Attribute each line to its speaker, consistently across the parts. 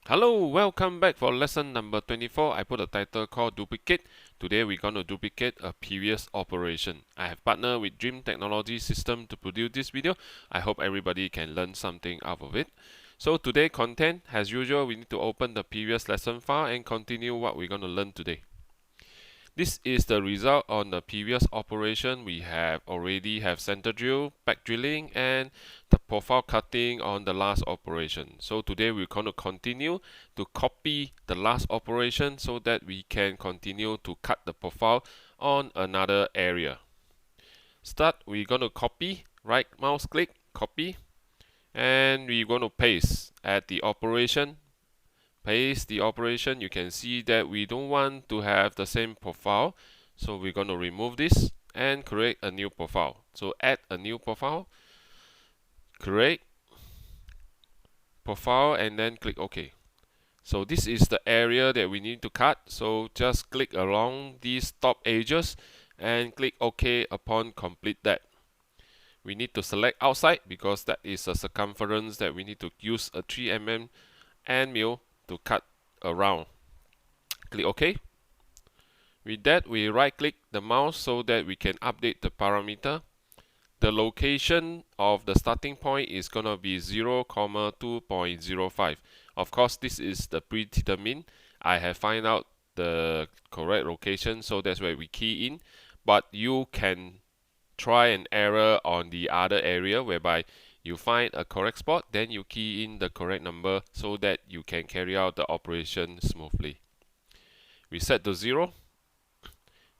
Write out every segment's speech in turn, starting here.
Speaker 1: Hello, welcome back for lesson number 24. I put a title called duplicate. Today we're going to duplicate a previous operation. I have partnered with Dream Technology System to produce this video. I hope everybody can learn something out of it. So today content, as usual, we need to open the previous lesson file and continue what we're going to learn today. This is the result on the previous operation. We have already have center drill, back drilling, and the profile cutting on the last operation. So today we're going to continue to copy the last operation so that we can continue to cut the profile on another area. Start, we're going to copy, right mouse click, copy, and we're going to paste at the operation. Paste the operation. You can see that we don't want to have the same profile, so we're going to remove this and create a new profile. So add a new profile, create profile, and then click OK. So this is the area that we need to cut, so just click along these top edges and click OK upon complete that. We need to select outside because that is a circumference that we need to use a 3mm end mill to cut around. Click OK. With that, we right click the mouse so that we can update the parameter. The location of the starting point is gonna be 0, 2.05. Of course, this is the predetermined. I have find out the correct location, so that's where we key in. But you can try an error on the other area whereby you find a correct spot, then you key in the correct number so that you can carry out the operation smoothly. We set to 0.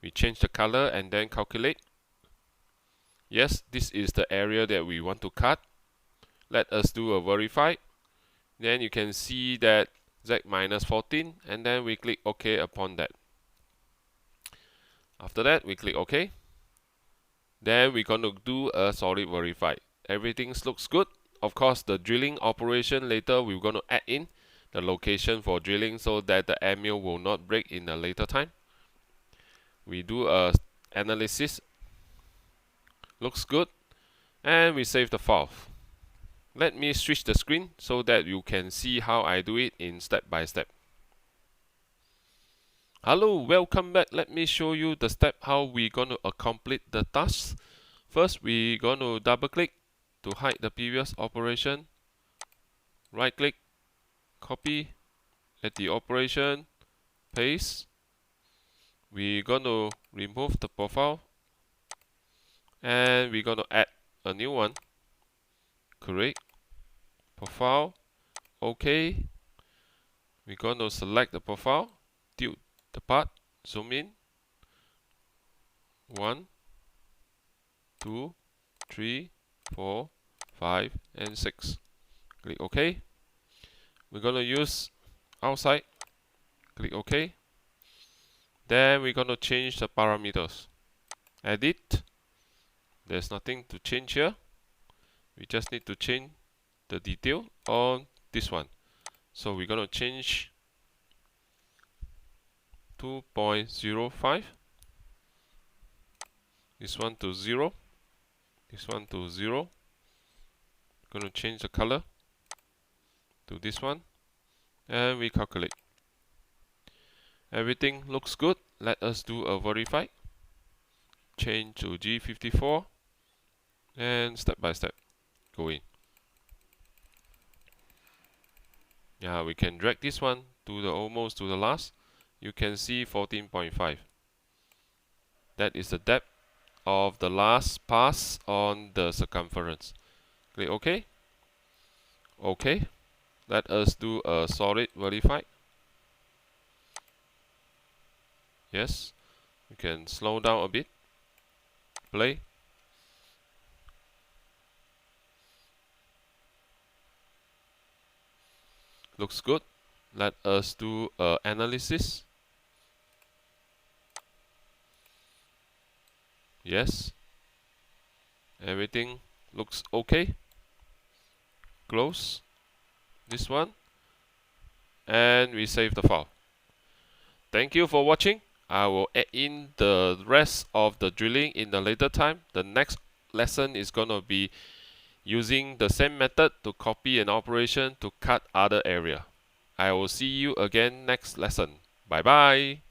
Speaker 1: We change the color and then calculate. Yes, this is the area that we want to cut. Let us do a verify. Then you can see that Z minus 14, and then we click OK upon that. After that, we click OK. Then we're going to do a solid verify. Everything looks good. Of course, the drilling operation later we're going to add in the location for drilling so that the end mill will not break in a later time. We do a analysis. Looks good. And we save the file. Let me switch the screen so that you can see how I do it in step by step. Hello, welcome back. Let me show you the step how we're going to accomplish the task. First, we're going to double click to hide the previous operation. Right click, copy at the operation, paste. We're going to remove the profile and we're going to add a new one. Create profile, OK. We're going to select the profile, tilt the part, zoom in. 1, 2, 3, 4, 5, and 6. Click OK. We're going to use outside. Click OK. Then we're going to change the parameters. Edit. There's nothing to change here. We just need to change the detail on this one. So we're going to change 2.05. This one to 0. This one to 0. Going to change the color to this one. And we calculate. Everything looks good. Let us do a verify. Change to G54. And step by step. Go in. Yeah, we can drag this one to the almost to the last. You can see 14.5. That is the depth of the last pass on the circumference. Click OK. OK. Let us do a solid verify. Yes. You can slow down a bit. Play. Looks good. Let us do a analysis. Yes. Everything looks okay. Close this one. And we save the file. Thank you for watching. I will add in the rest of the drilling in a later time. The next lesson is going to be using the same method to copy an operation to cut other area. I will see you again next lesson. Bye bye.